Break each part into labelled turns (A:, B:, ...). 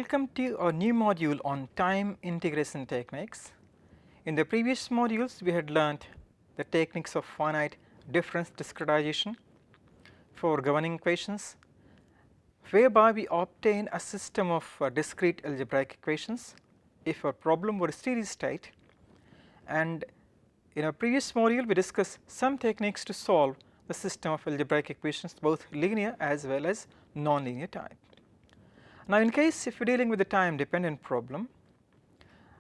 A: welcome to a new module on time integration techniques. In the previous modules, we had learned the techniques of finite difference discretization for governing equations, whereby we obtain a system of discrete algebraic equations if our problem were steady state. And in our previous module, we discussed some techniques to solve the system of algebraic equations, both linear as well as nonlinear type. Now, in case if we are dealing with a time dependent problem,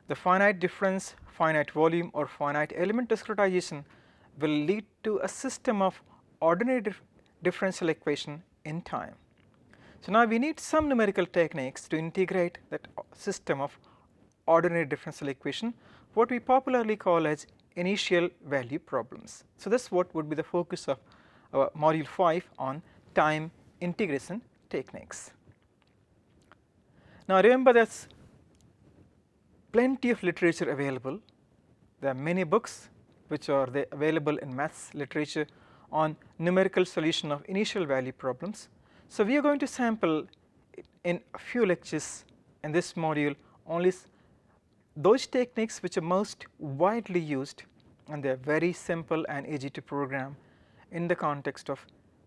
A: the finite difference, finite volume or finite element discretization will lead to a system of ordinary differential equation in time. So, now we need some numerical techniques to integrate that system of ordinary differential equation, what we popularly call as initial value problems. So, this is what would be the focus of our module 5 on time integration techniques. Now, remember there is plenty of literature available. There are many books which are available in maths literature on numerical solution of initial value problems. So, we are going to sample in a few lectures in this module only those techniques which are most widely used, and they are very simple and easy to program in the context of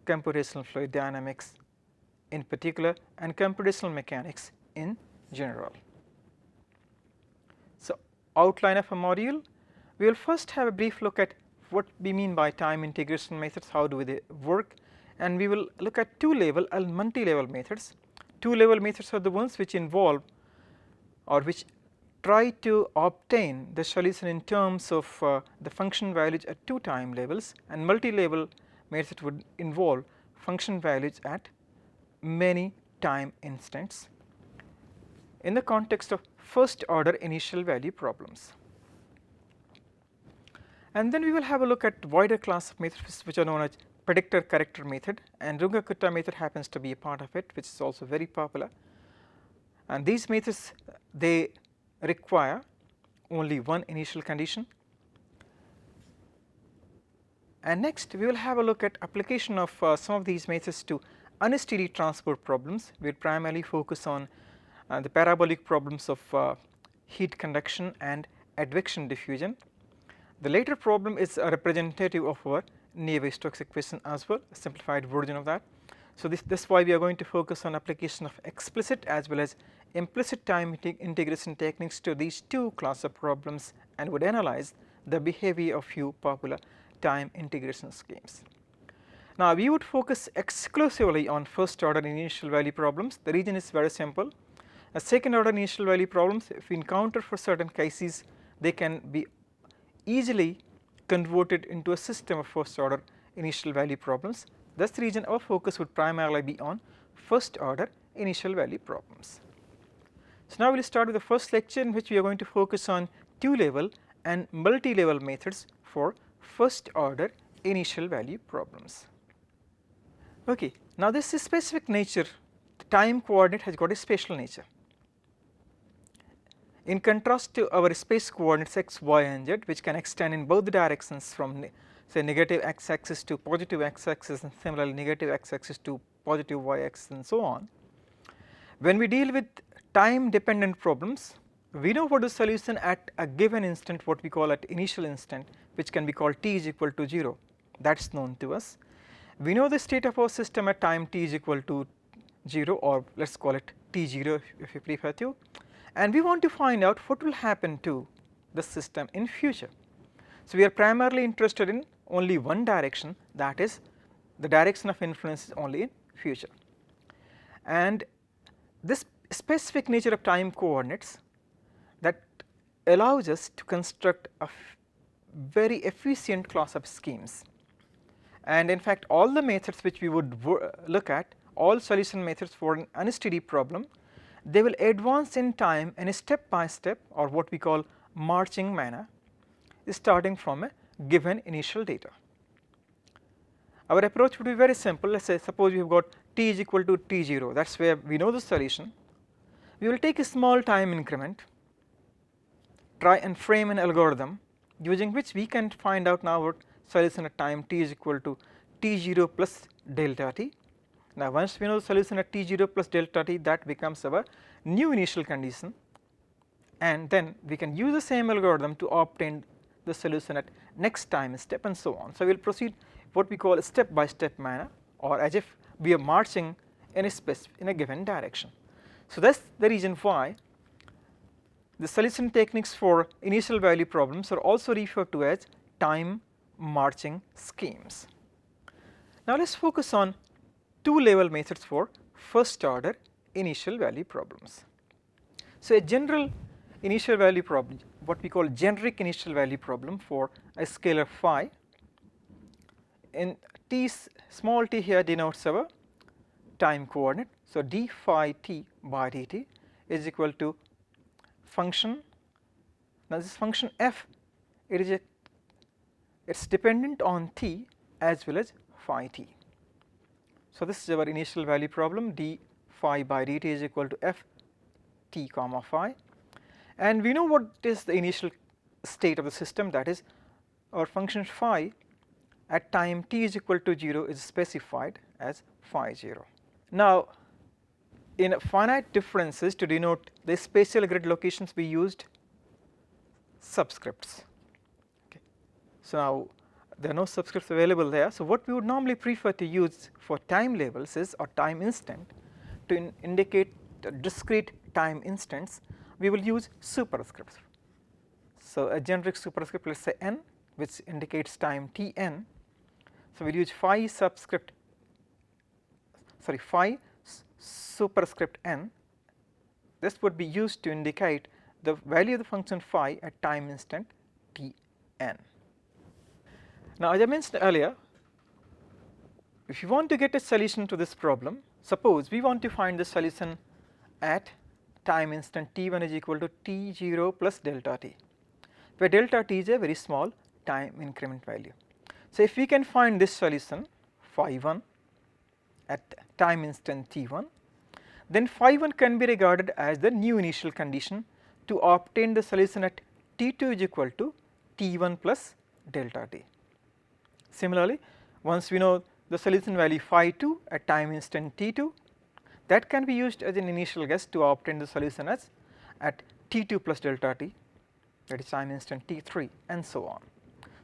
A: computational fluid dynamics in particular and computational mechanics in general. So, outline of a module, we will first have a brief look at what we mean by time integration methods, how do they work, and we will look at two-level and multi-level methods. Two-level methods are the ones which involve or which try to obtain the solution in terms of the function values at two time levels, and multi-level method would involve function values at many time instants in the context of first order initial value problems. And then we will have a look at wider class of methods which are known as predictor corrector method, and Runge-Kutta method happens to be a part of it, which is also very popular. And these methods, they require only one initial condition. And next we will have a look at application of some of these methods to unsteady transport problems. We will primarily focus on the parabolic problems of heat conduction and advection diffusion. The later problem is a representative of our Navier-Stokes equation as well, a simplified version of that. So, this is why we are going to focus on application of explicit as well as implicit time integration techniques to these two class of problems, and would analyze the behavior of few popular time integration schemes. Now, we would focus exclusively on first order initial value problems. The reason is very simple. A second order initial value problems, if we encounter for certain cases, they can be easily converted into a system of first order initial value problems. That's the reason our focus would primarily be on first order initial value problems. So, now we will start with the first lecture in which we are going to focus on two-level and multi-level methods for first order initial value problems. Okay. Now, this is specific nature, the time coordinate has got a spatial nature. In contrast to our space coordinates x, y and z, which can extend in both the directions from say negative x axis to positive x axis, and similarly negative x axis to positive y axis and so on. When we deal with time dependent problems, we know what the solution at a given instant, what we call at initial instant, which can be called t is equal to 0, that is known to us. We know the state of our system at time t is equal to 0, or let us call it t0 if you prefer to, and we want to find out what will happen to the system in future. So, we are primarily interested in only one direction, that is the direction of influence is only in future. And this specific nature of time coordinates that allows us to construct a very efficient class of schemes. And in fact, all the methods which we would look at, all solution methods for an unsteady problem, they will advance in time in a step by step, or what we call marching manner, starting from a given initial data. Our approach would be very simple. Let us say, suppose we have got t is equal to t0, that is where we know the solution. We will take a small time increment, try and frame an algorithm using which we can find out now what solution at time t is equal to t0 plus delta t. Now, once we know the solution at t0 plus delta t, that becomes our new initial condition, and then we can use the same algorithm to obtain the solution at next time step and so on. So, we will proceed what we call a step by step manner, or as if we are marching in a given direction. So, that is the reason why the solution techniques for initial value problems are also referred to as time marching schemes. Now, let us focus on two level methods for first order initial value problems. So, a general initial value problem, what we call generic initial value problem for a scalar phi, in t, small t here denotes our time coordinate. So, d phi t by dt is equal to function. Now, this function f, it is dependent on t as well as phi t. So, this is our initial value problem, d phi by dt is equal to f t comma phi, and we know what is the initial state of the system, that is our function phi at time t is equal to 0 is specified as phi 0. Now, in finite differences to denote the spatial grid locations, we used subscripts. Okay. So, now there are no subscripts available there. So, what we would normally prefer to use for time labels is, or time instant, to indicate discrete time instants, we will use superscripts. So, a generic superscript, let us say n, which indicates time t n. So, we will use phi superscript n. This would be used to indicate the value of the function phi at time instant t n. Now, as I mentioned earlier, if you want to get a solution to this problem, suppose we want to find the solution at time instant t1 is equal to t0 plus delta t, where delta t is a very small time increment value. So, if we can find this solution phi 1 at time instant t1, then phi 1 can be regarded as the new initial condition to obtain the solution at t2 is equal to t1 plus delta t. Similarly, once we know the solution value phi 2 at time instant t2, that can be used as an initial guess to obtain the solution as at t2 plus delta t, that is time instant t3 and so on.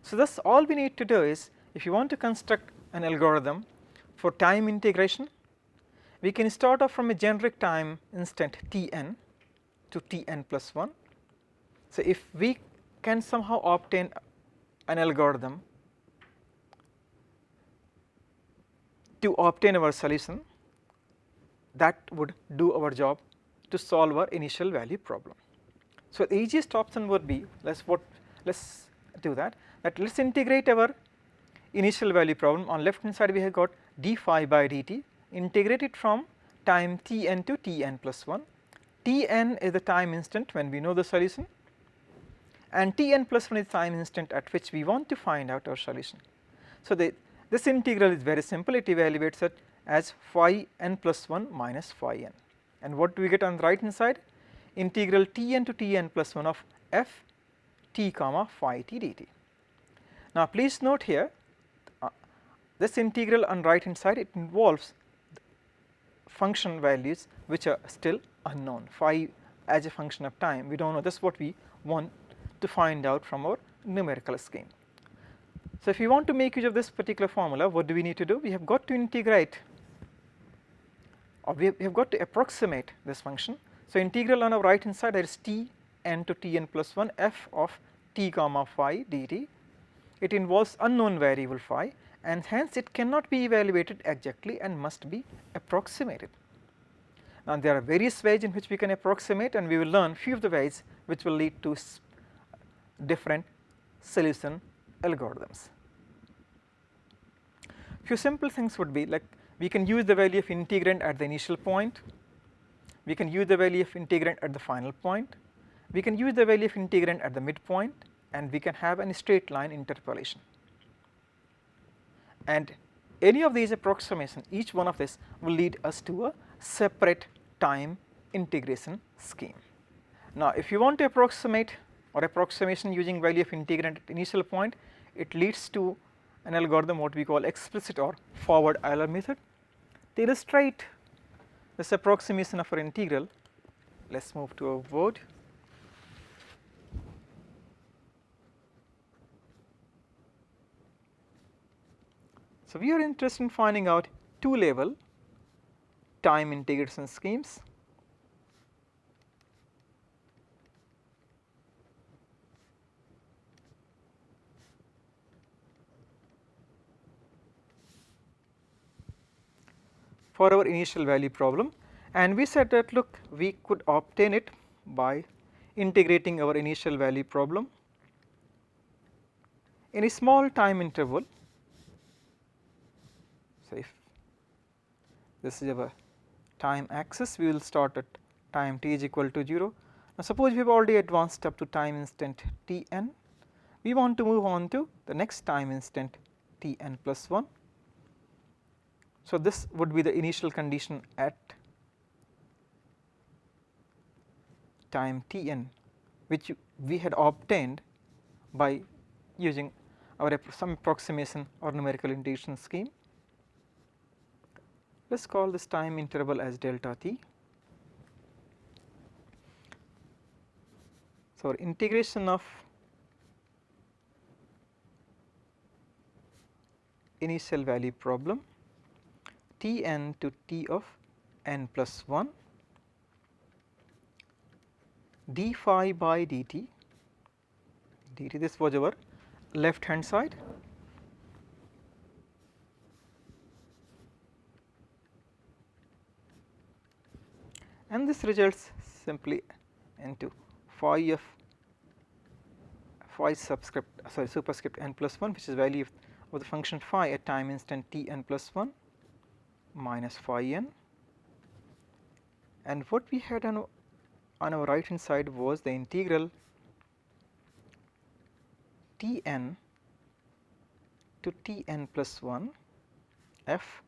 A: So, thus all we need to do is, if you want to construct an algorithm for time integration, we can start off from a generic time instant tn to tn plus 1. So, if we can somehow obtain an algorithm to obtain our solution, that would do our job to solve our initial value problem. So, the easiest option would be, let us do that, let us integrate our initial value problem. On left hand side we have got d phi by dt, integrate it from time tn to tn plus 1. Tn is the time instant when we know the solution, and tn plus 1 is time instant at which we want to find out our solution. So, this integral is very simple, it evaluates it as phi n plus 1 minus phi n, and what do we get on the right hand side? Integral tn to tn plus 1 of f t comma phi t dt. Now, please note here, this integral on right hand side, it involves function values which are still unknown. Phi as a function of time, we do not know, this is what we want to find out from our numerical scheme. So, if we want to make use of this particular formula, what do we need to do? We have got to integrate, or we have got to approximate this function. So, integral on our right hand side, that is t n to tn plus 1 f of t comma phi dt. It involves unknown variable phi, and hence it cannot be evaluated exactly and must be approximated. Now, there are various ways in which we can approximate, and we will learn few of the ways which will lead to different solution algorithms. Few simple things would be like, we can use the value of integrand at the initial point, we can use the value of integrand at the final point, we can use the value of integrand at the midpoint, and we can have a straight line interpolation. And any of these approximations, each one of this will lead us to a separate time integration scheme. Now, if you want to approximate or approximation using value of integrand at initial point, it leads to an algorithm what we call explicit or forward Euler method. To illustrate this approximation of our integral, let us move to our board. So, we are interested in finding out two level time integration schemes. For our initial value problem, and we said that look, we could obtain it by integrating our initial value problem in a small time interval. So, if this is our time axis, we will start at time t is equal to 0. Now, suppose we have already advanced up to time instant t n, we want to move on to the next time instant t n plus 1. So, this would be the initial condition at time t n, which we had obtained by using our some approximation or numerical integration scheme. Let us call this time interval as delta t. So, our integration of initial value problem t n to t of n plus 1 d phi by dt, this was our left hand side, and this results simply into phi superscript n plus 1, which is value of the function phi at time instant t n plus 1 minus phi n, and what we had on our right hand side was the integral t n to t n plus 1 f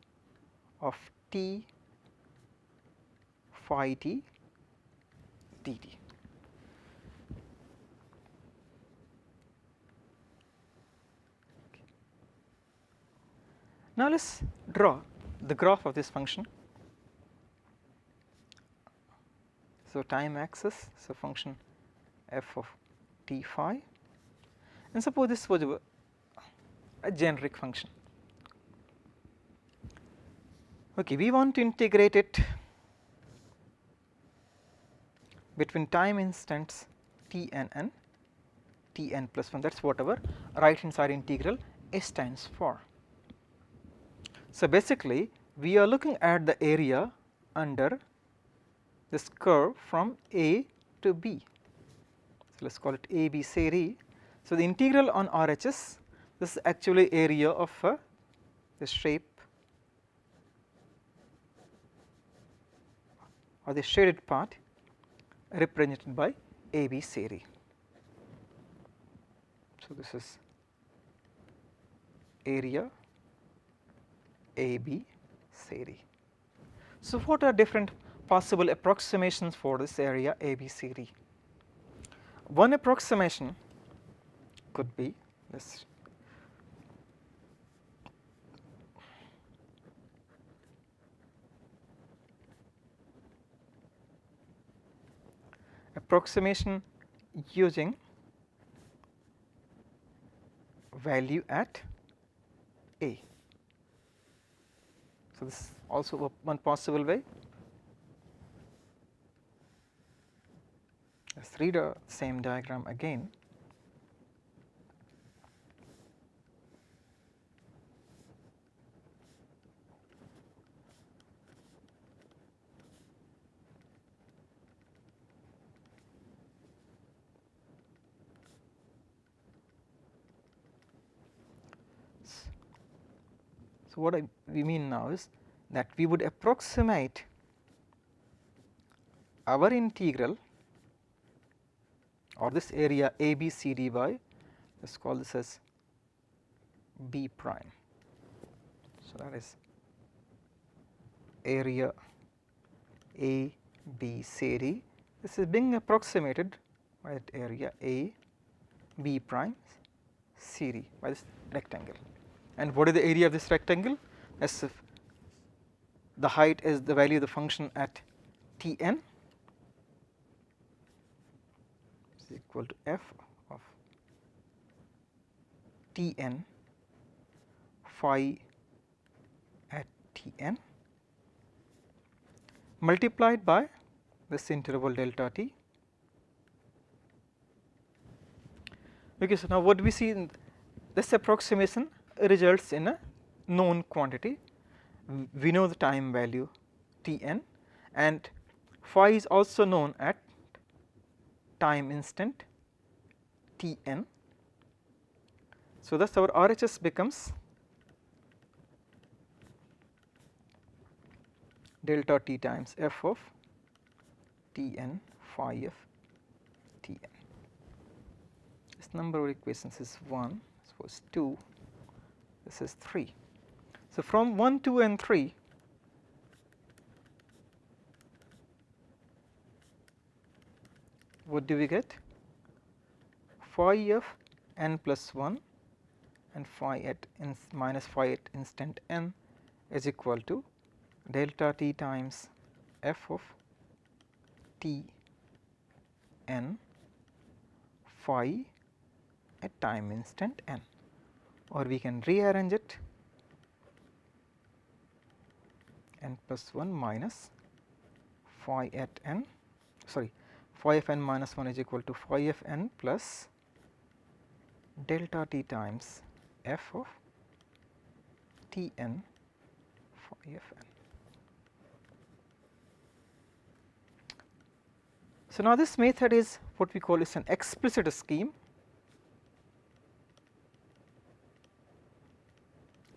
A: of t phi t dt. Now, let us draw the graph of this function. So, time axis, so function f of t phi, and suppose this was a generic function. Okay, we want to integrate it between time instants t n and t n plus 1, that is what our right hand side integral stands for. So, basically we are looking at the area under this curve from A to B. So, let us call it A B series. So, the integral on RHS, this is actually area of the shape or the shaded part represented by A B series. So, this is area A B series. So, what are different possible approximations for this area A B series? One approximation could be this. Approximation using value at A. So, this is also one possible way. Let us read the same diagram again. So, what we mean now is that we would approximate our integral or this area A B C D by, let us call this as B prime. So, that is area A B C D, this is being approximated by that area A B prime C D by this rectangle. And what is the area of this rectangle? As if the height is the value of the function at t n, is equal to f of Tn phi at Tn multiplied by this interval delta t. Okay, so now what we see in this approximation results in a known quantity. We know the time value Tn, and phi is also known at time instant Tn. So thus our RHS becomes delta t times f of Tn phi of Tn. This number of equations is 1, suppose 2, this is 3. So from 1, 2 and 3, what do we get? Phi of n plus 1 and phi at minus phi at instant n is equal to delta t times f of T n phi at time instant n, or we can rearrange it n plus 1 minus phi at n, sorry, phi of n minus 1 is equal to phi of n plus delta t times f of T n phi of n. So now this method is what we call is an explicit scheme.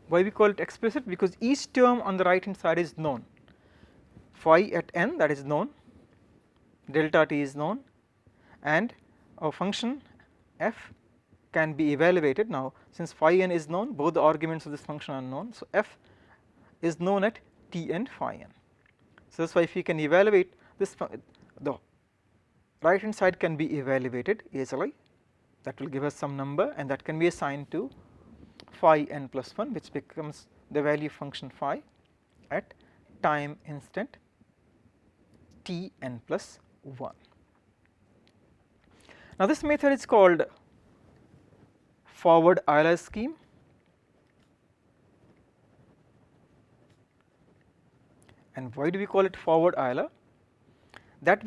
A: Why we call it explicit? Because each term on the right hand side is known. Phi at n, that is known, delta t is known, and our function f can be evaluated. Now since phi n is known, both the arguments of this function are known, so f is known at T n phi n. So that's why if we can evaluate this, the right hand side can be evaluated easily, that will give us some number, and that can be assigned to phi n plus 1, which becomes the value function phi at time instant T n plus 1. Now this method is called forward Euler scheme. And why do we call it forward Euler? That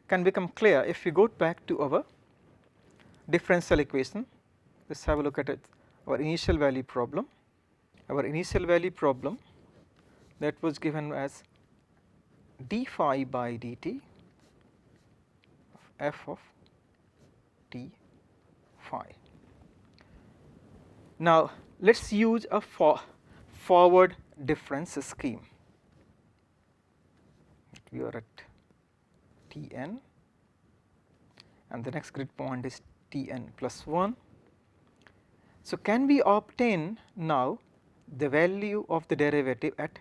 A: can become clear if we go back to our differential equation. Let's have a look at it, our initial value problem. Our initial value problem, that was given as d phi by dt of f of t phi. Now let us use a forward difference scheme. We are at Tn, and the next grid point is Tn plus 1. So can we obtain now the value of the derivative at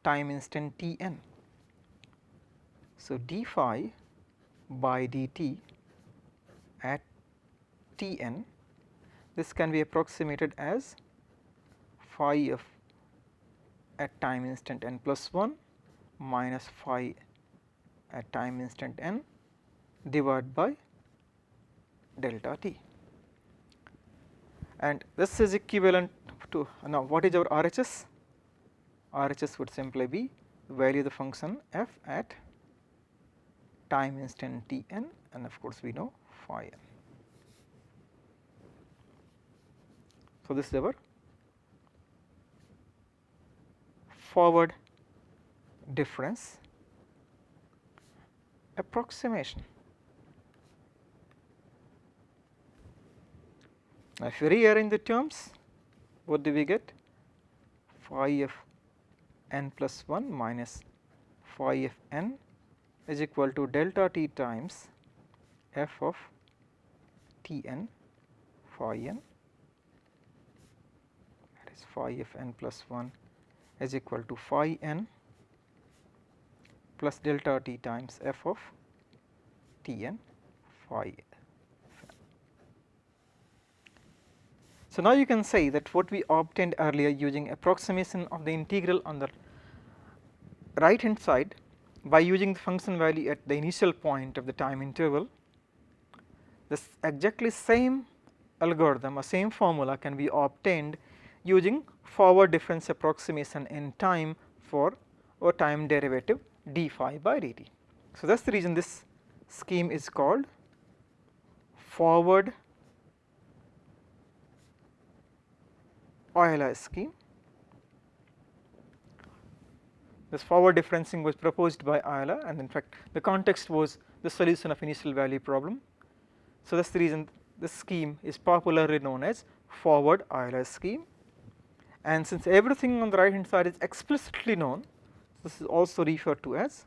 A: time instant Tn? So d phi by dt at Tn, this can be approximated as phi of at time instant n plus 1 minus phi at time instant n divided by delta t, and this is equivalent to, now what is our RHS? RHS would simply be the value of the function f at time instant Tn, and of course we know phi n. So this is our forward difference approximation. Now if you rearrange the terms, what do we get? Phi of n plus 1 minus phi of n is equal to delta t times f of Tn phi n, that is phi of n plus 1 is equal to phi n plus delta t times f of Tn phi n. So now you can say that what we obtained earlier using approximation of the integral on the right hand side by using the function value at the initial point of the time interval, this exactly same algorithm or same formula can be obtained using forward difference approximation in time for a time derivative d phi by dt. So, that is the reason this scheme is called forward Euler scheme. This forward differencing was proposed by Euler, and in fact the context was the solution of initial value problem. So, that is the reason this scheme is popularly known as forward Euler scheme, and since everything on the right hand side is explicitly known, this is also referred to as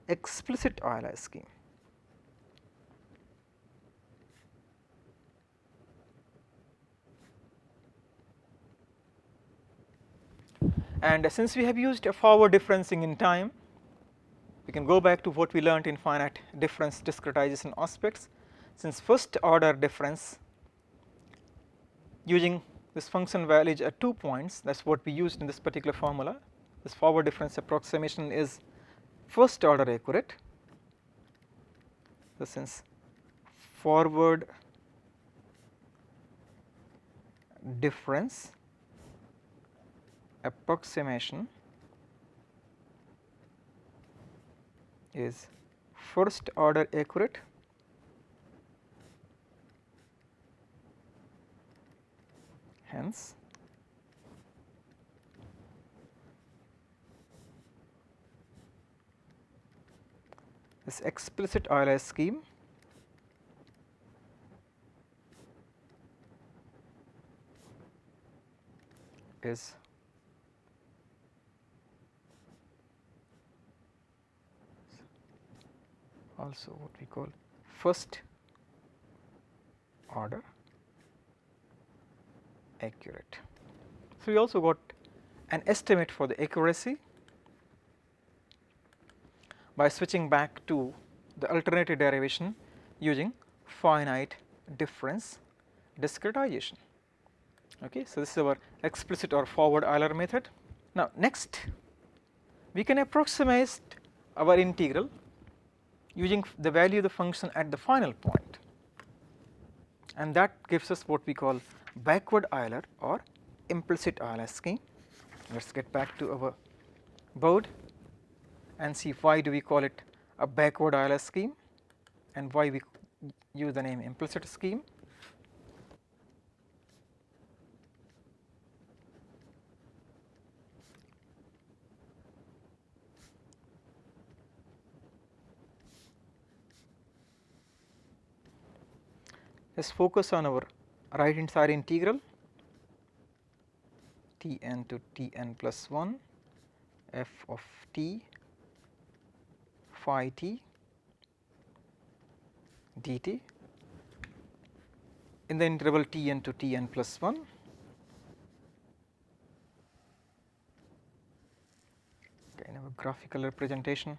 A: explicit Euler scheme. And since we have used a forward differencing in time, we can go back to what we learned in finite difference discretization aspects. Since first order difference using this function values at 2 points, that is what we used in this particular formula. This forward difference approximation is first order accurate. So, since forward difference approximation is first order accurate, hence this explicit Euler scheme is also what we call first order accurate. So, we also got an estimate for the accuracy by switching back to the alternative derivation using finite difference discretization. Okay. So, this is our explicit or forward Euler method. Now, next we can approximate our integral using the value of the function at the final point, and that gives us what we call backward Euler or implicit Euler scheme. Let us get back to our board and see why do we call it a backward Euler scheme and why we use the name implicit scheme. Let us focus on our right hand side integral Tn to Tn plus 1 f of t phi t dt in the interval Tn to Tn plus 1. Okay, in our graphical representation,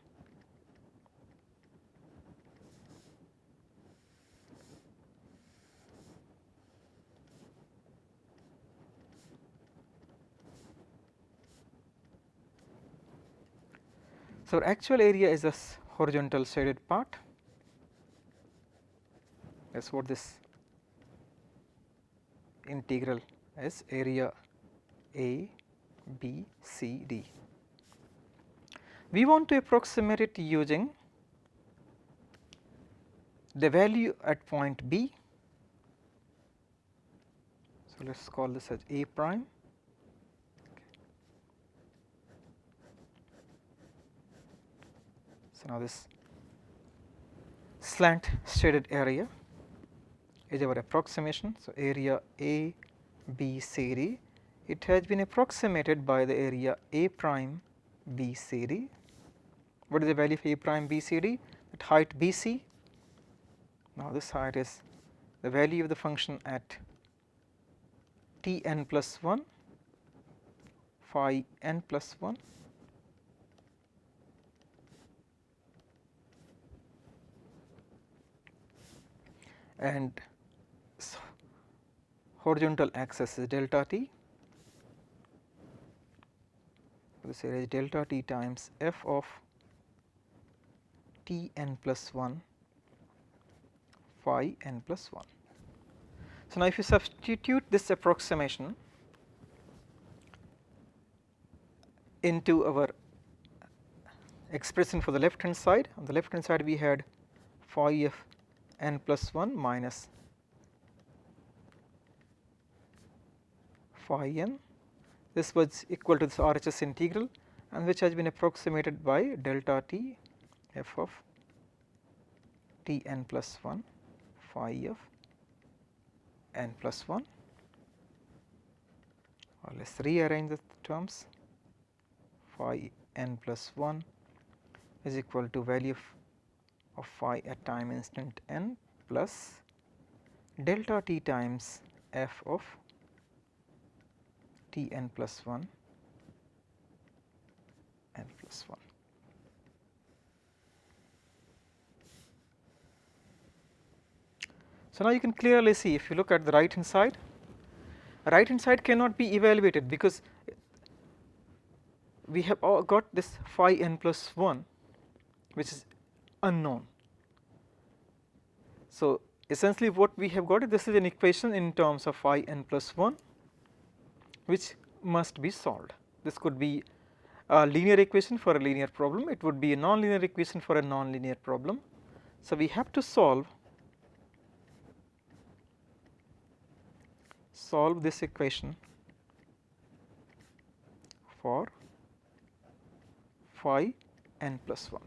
A: so our actual area is this horizontal shaded part. That is what this integral is, area A, B, C, D. We want to approximate it using the value at point B. So, let us call this as A prime. So, now this slant shaded area is our approximation. So, area A, B, C, D, it has been approximated by the area A prime B, C, D. What is the value of A prime B, C, D? At height B, C. Now, this height is the value of the function at T n plus 1 phi n plus 1 and horizontal axis is delta t. This area is delta t times f of T n plus 1 phi n plus 1. So, now if you substitute this approximation into our expression for the left hand side, on the left hand side we had phi of n plus 1 minus phi n. This was equal to this RHS integral, and which has been approximated by delta t f of t n plus 1 phi of n plus 1, or let us rearrange the terms. Phi n plus 1 is equal to value of phi at time instant n plus delta t times f of t n plus 1 n plus 1. So, now you can clearly see, if you look at the right hand side cannot be evaluated because we have got this phi n plus 1 which is unknown. So, essentially what we have got is, this is an equation in terms of phi n plus 1 which must be solved. This could be a linear equation for a linear problem, it would be a non-linear equation for a non-linear problem. So, we have to solve this equation for phi n plus 1,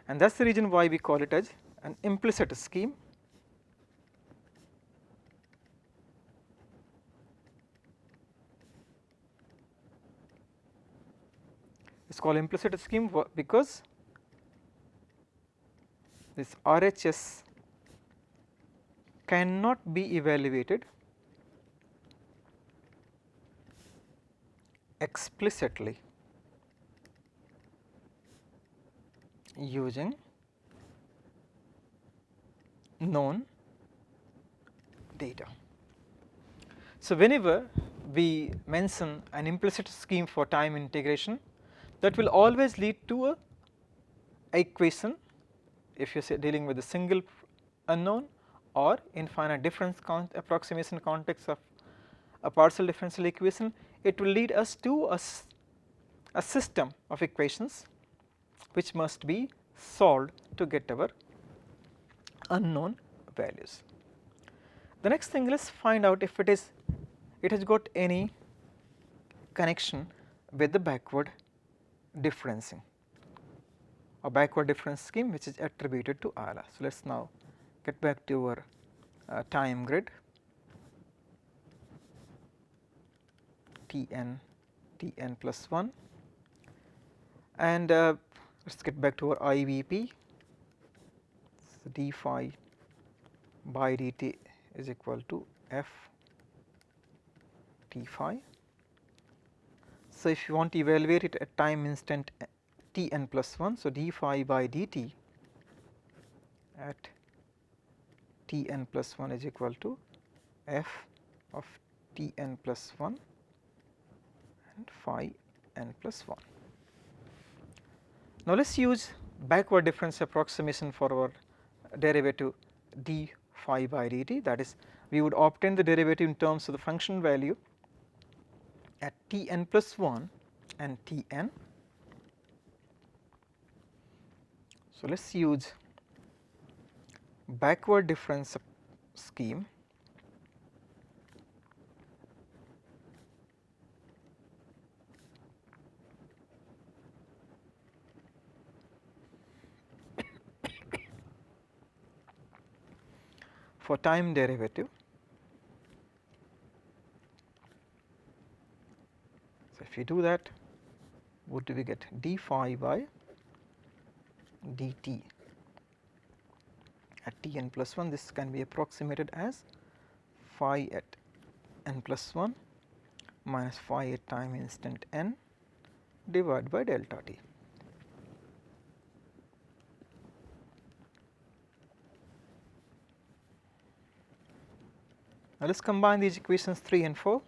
A: and that is the reason why we call it as an implicit scheme. It is called implicit scheme because this RHS cannot be evaluated explicitly using known data. So, whenever we mention an implicit scheme for time integration, that will always lead to a equation if you say dealing with a single unknown, or in finite difference approximation context of a partial differential equation, it will lead us to a system of equations which must be solved to get our unknown values. The next thing, let us find out if it has got any connection with the backward differencing or backward difference scheme which is attributed to ALA. So, let us now get back to our time grid. Tn plus 1, and let us get back to our IVP. So, d phi by dt is equal to f t phi. So, if you want to evaluate it at time instant t n plus 1, so d phi by dt at t n plus 1 is equal to f of t n plus 1 and phi n plus 1. Now, let us use backward difference approximation for our derivative d phi by dt, that is, we would obtain the derivative in terms of the function value at t n plus 1 and t n. So, let us use backward difference scheme for time derivative. So, if you do that, what do we get? D phi by dt at t n plus 1, this can be approximated as phi at n plus 1 minus phi at time instant n divided by delta t. Now, let us combine these equations 3 and 4.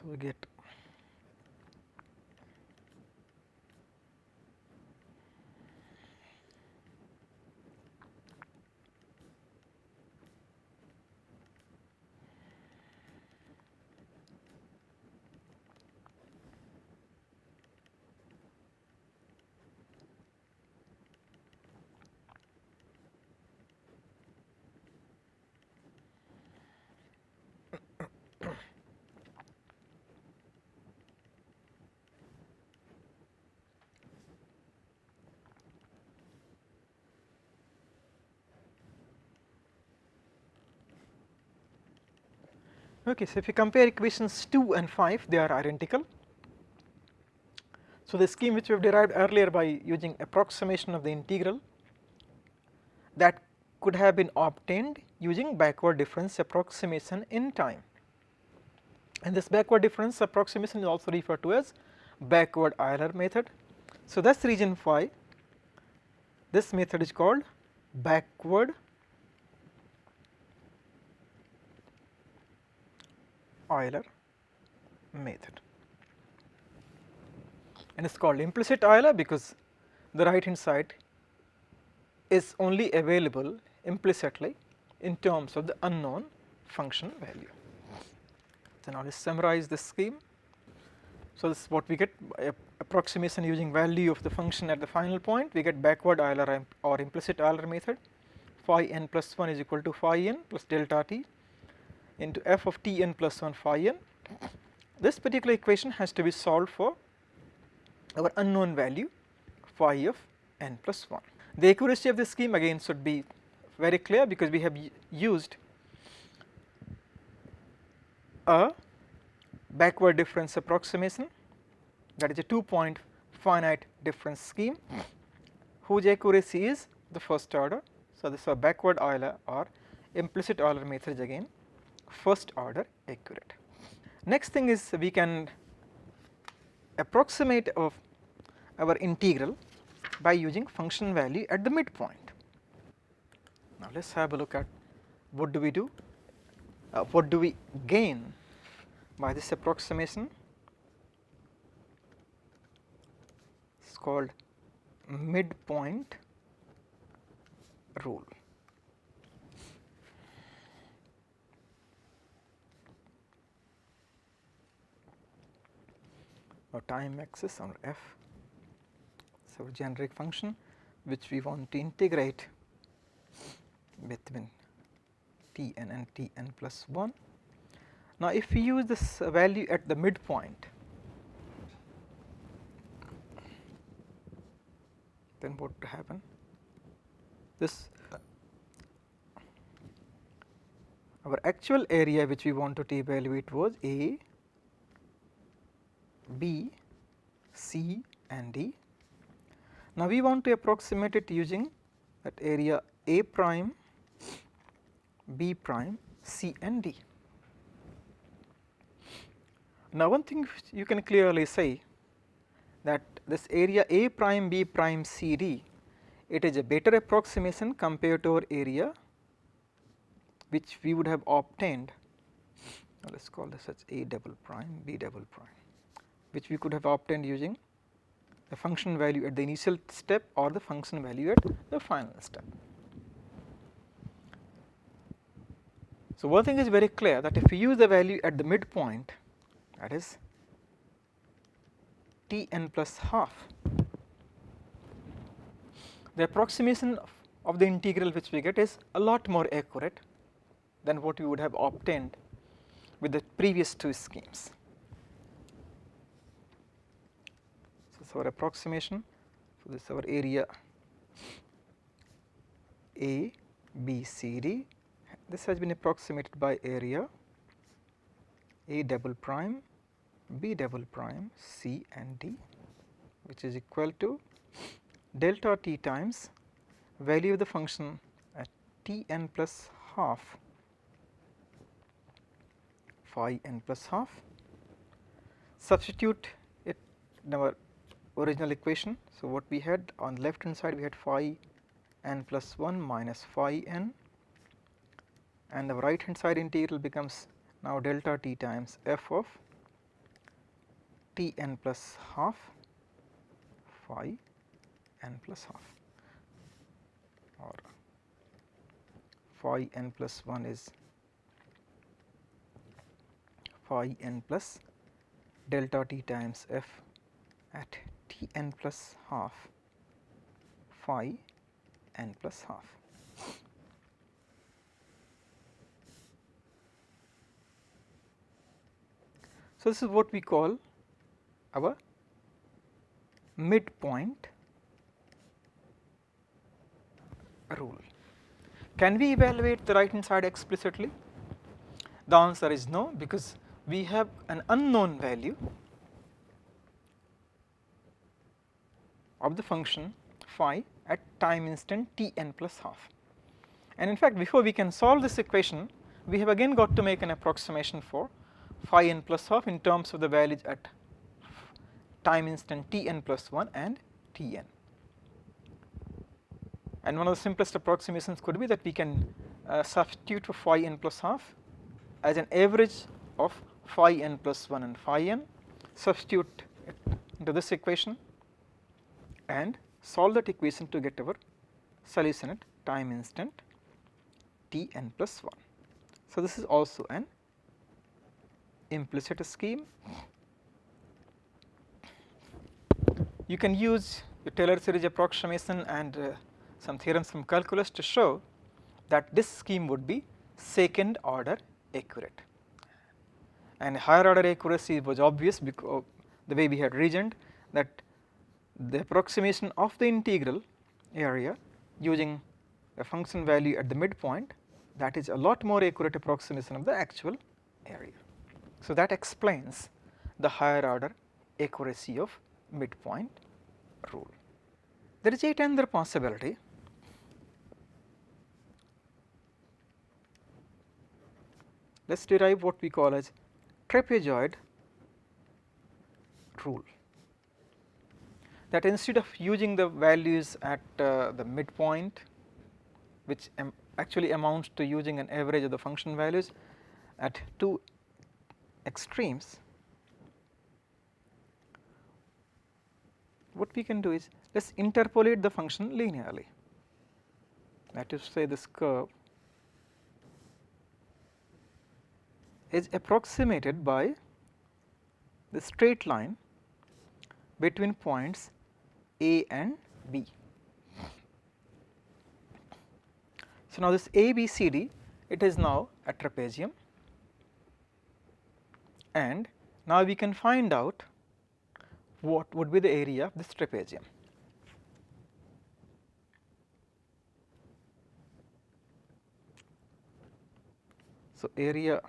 A: So we get okay. So if you compare equations 2 and 5, they are identical. So the scheme which we have derived earlier by using approximation of the integral, that could have been obtained using backward difference approximation in time, and this backward difference approximation is also referred to as backward Euler method. So that is the reason why this method is called backward Euler method, and it is called implicit Euler because the right hand side is only available implicitly in terms of the unknown function value. So now let us summarize this scheme. So this is what we get by approximation using value of the function at the final point. We get backward Euler or implicit Euler method. Phi n plus 1 is equal to phi n plus delta t into f of t n plus 1 phi n. This particular equation has to be solved for our unknown value phi of n plus 1. The accuracy of this scheme again should be very clear because we have used a backward difference approximation, that is a 2-point finite difference scheme whose accuracy is the first order. So this is a backward Euler or implicit Euler method is again first order accurate. Next thing is we can approximate of our integral by using function value at the midpoint. Now let us have a look at what do we do, what do we gain by this approximation. It is called midpoint rule. Or time axis on f. So generic function which we want to integrate between t n and t n plus 1. Now if we use this value at the midpoint, then what would happen? This our actual area which we wanted to evaluate was A, B, C and D. Now we want to approximate it using that area A prime, B prime, C and D. Now one thing you can clearly say that this area A prime, B prime, C, D, it is a better approximation compared to our area which we would have obtained, let us call this as A double prime, B double prime, which we could have obtained using the function value at the initial step or the function value at the final step. So one thing is very clear that if we use the value at the midpoint, that is t n plus half, the approximation of the integral which we get is a lot more accurate than what we would have obtained with the previous two schemes. So this is our approximation. So this is our area A, B, C, D. This has been approximated by area A double prime, B double prime, C and D, which is equal to delta t times value of the function at t n plus half phi n plus half. Substitute it in our original equation. So what we had on the left hand side, we had phi n plus 1 minus phi n, and the right hand side integral becomes now delta t times f of t n plus half phi n plus half, or phi n plus 1 is phi n plus delta t times f at t n plus half phi n plus half. So, this is what we call our midpoint rule. Can we evaluate the right hand side explicitly? The answer is no, because we have an unknown value of the function phi at time instant t n plus half. And in fact, before we can solve this equation, we have again got to make an approximation for phi n plus half in terms of the values at time instant t n plus 1 and t n. And one of the simplest approximations could be that we can substitute for phi n plus half as an average of phi n plus 1 and phi n, substitute it into this equation and solve that equation to get our solution at time instant t n plus 1. So, this is also an implicit scheme. You can use the Taylor series approximation and some theorems from calculus to show that this scheme would be second order accurate, and higher order accuracy was obvious because the way we had reasoned that the approximation of the integral area using a function value at the midpoint, that is a lot more accurate approximation of the actual area. So, that explains the higher order accuracy of midpoint rule. There is yet another possibility. Let us derive what we call as trapezoid rule, that instead of using the values at the midpoint, which actually amounts to using an average of the function values at two extremes, what we can do is let us interpolate the function linearly. That is to say, this curve is approximated by the straight line between points A and B. So, now this A, B, C, D, it is now a trapezium, and now we can find out what would be the area of this trapezium. So, area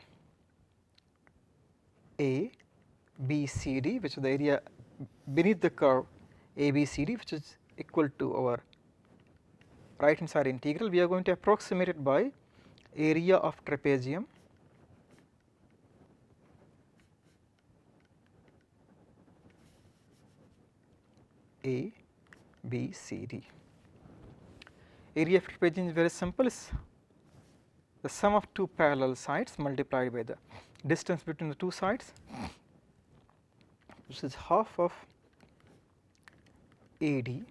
A: A, B, C, D, which is the area beneath the curve A, B, C, D, which is equal to our right hand side integral, we are going to approximate it by area of trapezium A, B, C, D. Area of trapezium is very simple, it's the sum of two parallel sides multiplied by the distance between the two sides, which is half of AD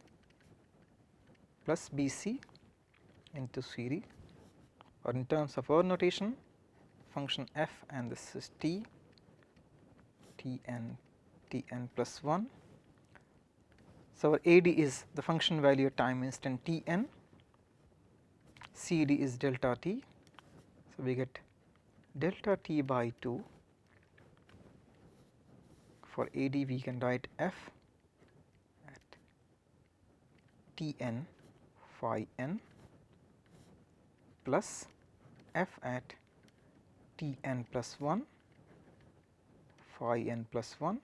A: plus BC into CD, or in terms of our notation function f, and this is t, tn plus 1. So, our AD is the function value at time instant tn, CD is delta t. So, we get delta t by 2. For AD we can write f at tn phi n plus f at tn plus 1 phi n plus 1.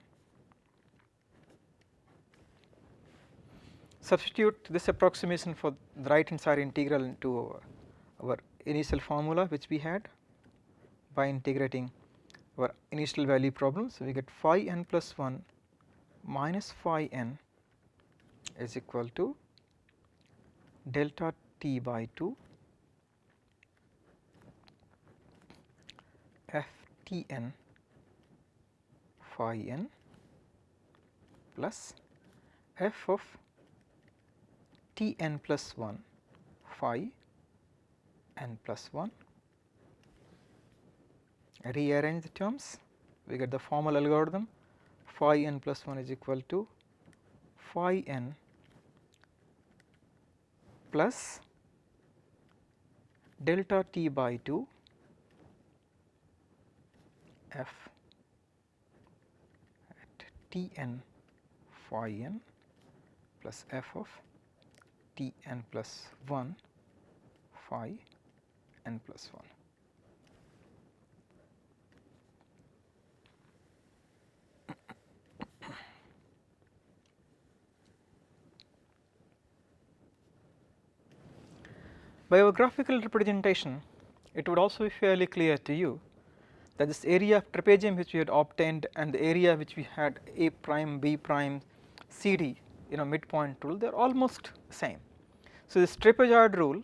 A: Substitute this approximation for the right hand side integral into our initial formula which we had by integrating our initial value problem. So, we get phi n plus 1 minus phi n is equal to delta t by 2 f t n phi n plus f of Tn plus 1 phi n plus 1. Rearrange the terms, we get the formal algorithm. Phi n plus 1 is equal to phi n plus delta t by 2 f at Tn phi n plus f of Tn plus 1 phi n plus 1. By our graphical representation, it would also be fairly clear to you that this area of trapezium which we had obtained and the area which we had A prime, B prime, CD, midpoint rule, they are almost same. So, this trapezoid rule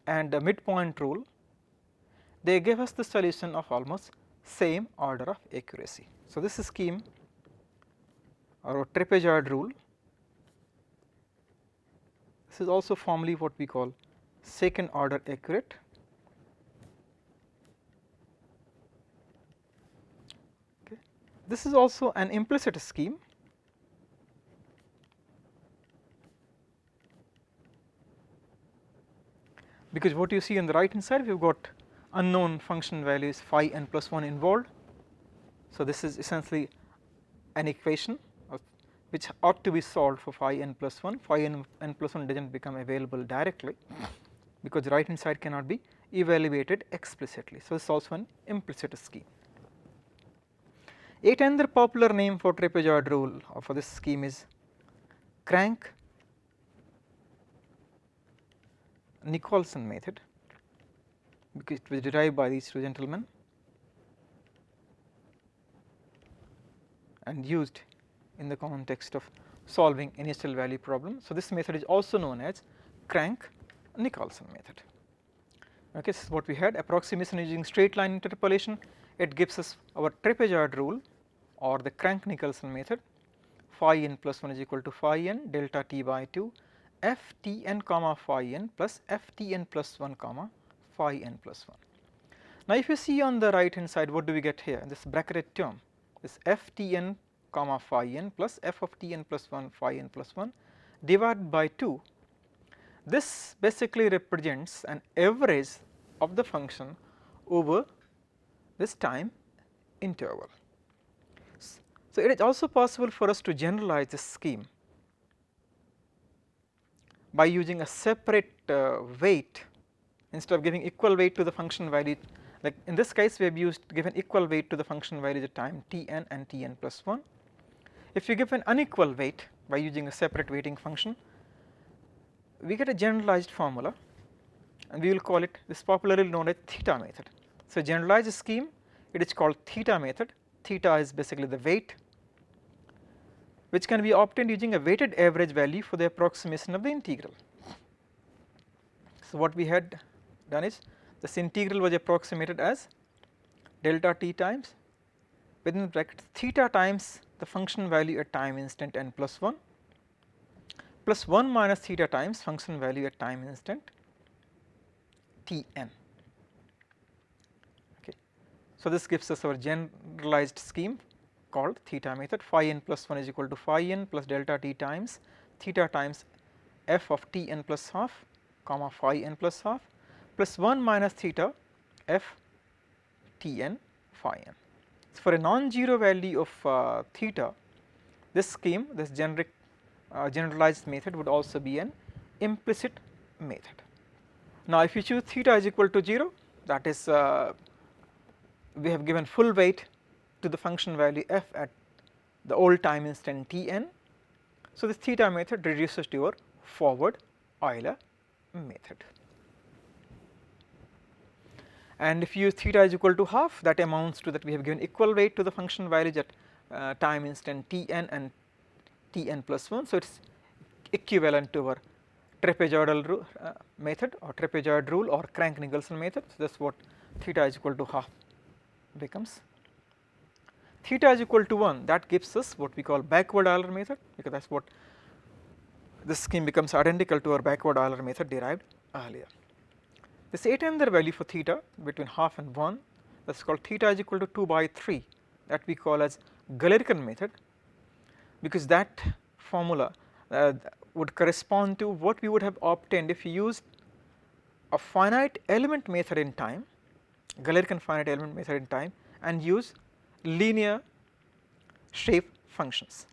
A: and the midpoint rule, they give us the solution of almost same order of accuracy. So, this scheme or trapezoid rule, this is also formally what we call second order accurate. Okay. This is also an implicit scheme, because what you see on the right hand side, we have got unknown function values phi n plus 1 involved. So, this is essentially an equation which ought to be solved for phi n plus 1. Phi n plus 1 does not become available directly, because the right hand side cannot be evaluated explicitly. So, this is also an implicit scheme. Yet another popular name for trapezoid rule or for this scheme is Crank-Nicolson method, because it was derived by these two gentlemen and used in the context of solving initial value problem. So, this method is also known as Crank-Nicolson method. Okay, this is what we had: approximation using straight line interpolation. It gives us our trapezoid rule or the Crank-Nicolson method. Phi n plus 1 is equal to phi n delta t by 2 f t n comma phi n plus f t n plus 1 comma phi n plus 1. Now, if you see on the right hand side, what do we get here? This bracketed term, this f t n comma phi n plus f of t n plus 1 phi n plus 1 divided by 2. This basically represents an average of the function over this time interval. So, it is also possible for us to generalize this scheme by using a separate weight. Instead of giving equal weight to the function value, like in this case we have given equal weight to the function value at time Tn and Tn plus 1. If you give an unequal weight by using a separate weighting function, we get a generalized formula, and we will call it, this popularly known as theta method. So, generalized scheme, it is called theta method. Theta is basically the weight which can be obtained using a weighted average value for the approximation of the integral. So, what we had done is this integral was approximated as delta t times within brackets theta times the function value at time instant n plus 1 plus 1 minus theta times function value at time instant Tn. Okay. So, this gives us our generalized scheme called theta method. Phi n plus 1 is equal to phi n plus delta t times theta times f of Tn plus half comma phi n plus half plus 1 minus theta f Tn phi n. So, for a non-zero value of theta, this scheme, this generalized method would also be an implicit method. Now, if you choose theta is equal to 0, that is we have given full weight to the function value f at the old time instant Tn. So, this theta method reduces to your forward Euler method. And if you use theta is equal to half, that amounts to that we have given equal weight to the function values at time instant Tn and Tn plus 1. So, it is equivalent to our trapezoidal method or trapezoid rule or Crank-Nicolson method. So, that is what theta is equal to half becomes. theta is equal to 1, that gives us what we call backward Euler method, because that is what this scheme becomes identical to our backward Euler method derived earlier. This yet another value for theta between half and 1, that is called theta is equal to 2 by 3, that we call as Galerkin method, because that formula would correspond to what we would have obtained if we used a finite element method in time, Galerkin finite element method in time, and use linear shape functions.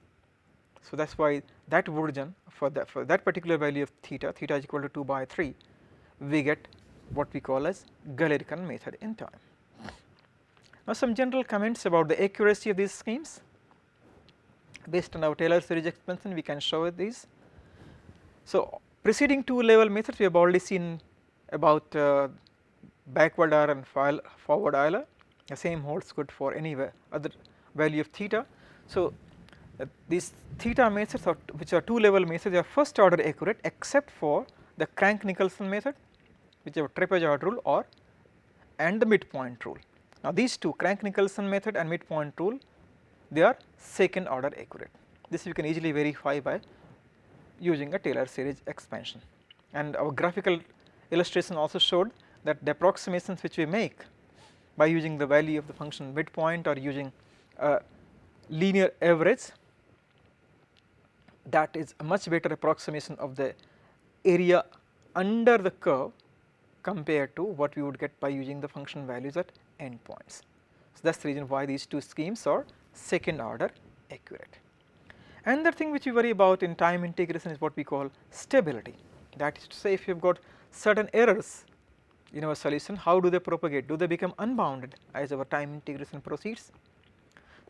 A: So that is why that version for that particular value of theta is equal to 2 by 3, we get what we call as Galerkin method in time. Now some general comments about the accuracy of these schemes. Based on our Taylor series expansion, we can show these. So preceding two level methods we have already seen about backward Euler and forward Euler. The same holds good for any other value of theta. So these theta methods which are two level methods, they are first order accurate except for the Crank-Nicolson method, which is a trapezoid rule and the midpoint rule. Now these two, Crank-Nicolson method and midpoint rule, they are second order accurate. This you can easily verify by using a Taylor series expansion, and our graphical illustration also showed that the approximations which we make by using the value of the function midpoint or using a linear average, that is a much better approximation of the area under the curve compared to what we would get by using the function values at endpoints. So that is the reason why these two schemes are second order accurate. Another thing which we worry about in time integration is what we call stability. That is to say, if you have got certain errors in our solution, how do they propagate? Do they become unbounded as our time integration proceeds?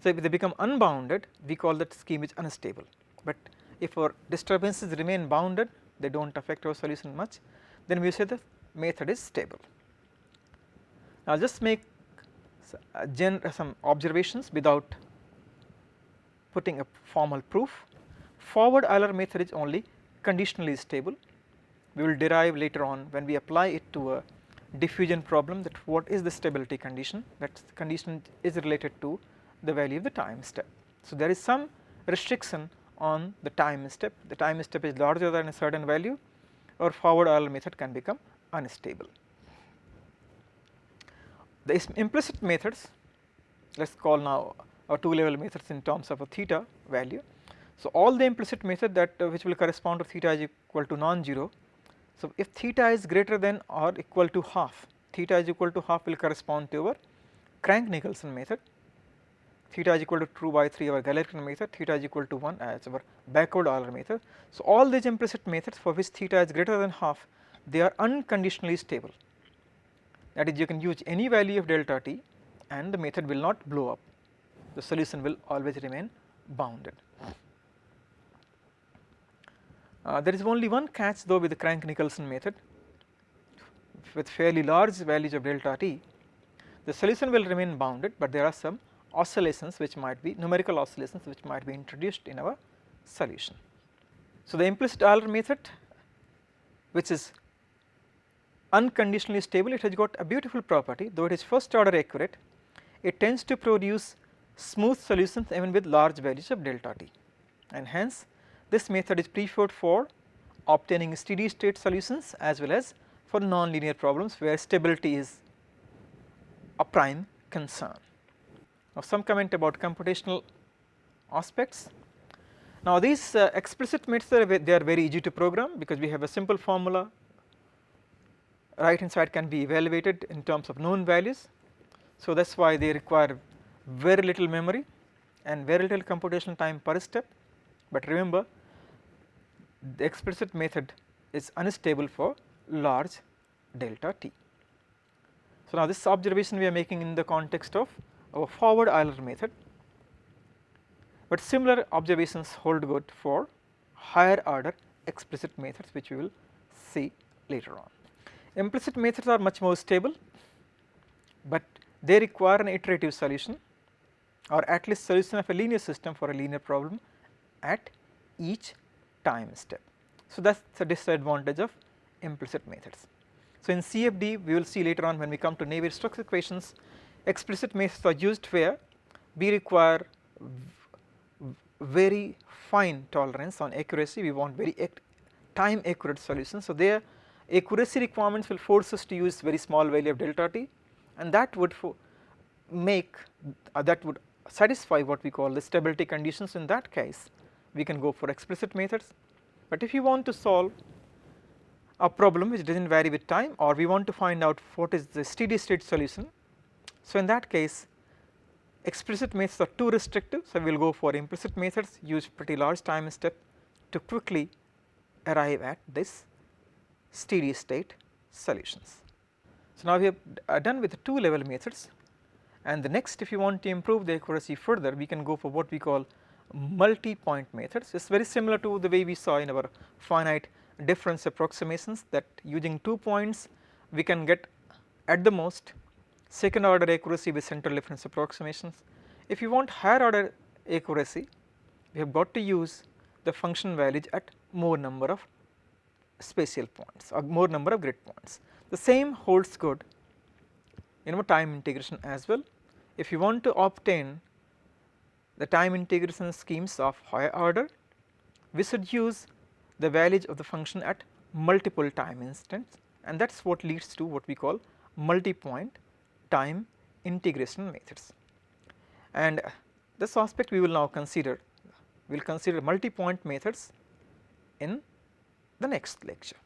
A: So if they become unbounded, we call that scheme is unstable, but if our disturbances remain bounded, they do not affect our solution much, then we say the method is stable. Now I will just make some observations without putting a formal proof. Forward Euler method is only conditionally stable. We will derive later on when we apply it to a diffusion problem that what is the stability condition, that condition is related to the value of the time step. So there is some restriction on the time step is larger than a certain value, or forward Euler method can become unstable. The implicit methods, let us call now our two level methods in terms of a theta value. So all the implicit method that which will correspond to theta is equal to non-zero. So if theta is greater than or equal to half, theta is equal to half will correspond to our Crank-Nicolson method, theta is equal to 2 by 3 our Galerkin method, theta is equal to 1 as our backward Euler method. So all these implicit methods for which theta is greater than half, they are unconditionally stable. That is, you can use any value of delta t and the method will not blow up, the solution will always remain bounded. There is only one catch though with the Crank-Nicolson method. With fairly large values of delta t, the solution will remain bounded, but there are some oscillations which might be numerical oscillations which might be introduced in our solution. So the implicit Euler method, which is unconditionally stable, it has got a beautiful property, though it is first order accurate, it tends to produce smooth solutions even with large values of delta t, and hence this method is preferred for obtaining steady state solutions as well as for non-linear problems where stability is a prime concern. Now some comment about computational aspects. Now these explicit methods, they are very easy to program because we have a simple formula, right hand side can be evaluated in terms of known values. So that is why they require very little memory and very little computational time per step, but remember the explicit method is unstable for large delta t. So now this observation we are making in the context of our forward Euler method, but similar observations hold good for higher order explicit methods which we will see later on. Implicit methods are much more stable, but they require an iterative solution or at least solution of a linear system for a linear problem at each time step. So that is the disadvantage of implicit methods. So in CFD we will see later on when we come to Navier-Stokes equations, explicit methods are used where we require very fine tolerance on accuracy, we want very time accurate solutions. So, their accuracy requirements will force us to use very small value of delta t, and that would make that would satisfy what we call the stability conditions. In that case we can go for explicit methods, but if you want to solve a problem which does not vary with time, or we want to find out what is the steady state solution, so in that case explicit methods are too restrictive. So, we will go for implicit methods, use pretty large time step to quickly arrive at this steady state solutions. So, now we have done with the 2 level methods, and the next, if you want to improve the accuracy further, we can go for what we call multi-point methods. It is very similar to the way we saw in our finite difference approximations, that using 2 points we can get at the most second order accuracy with central difference approximations. If you want higher order accuracy, we have got to use the function values at more number of spatial points or more number of grid points. The same holds good in our time integration as well. If you want to obtain the time integration schemes of higher order, we should use the values of the function at multiple time instants, and that is what leads to what we call multi-point time integration methods. And this aspect we will now consider, we will consider multi-point methods in the next lecture.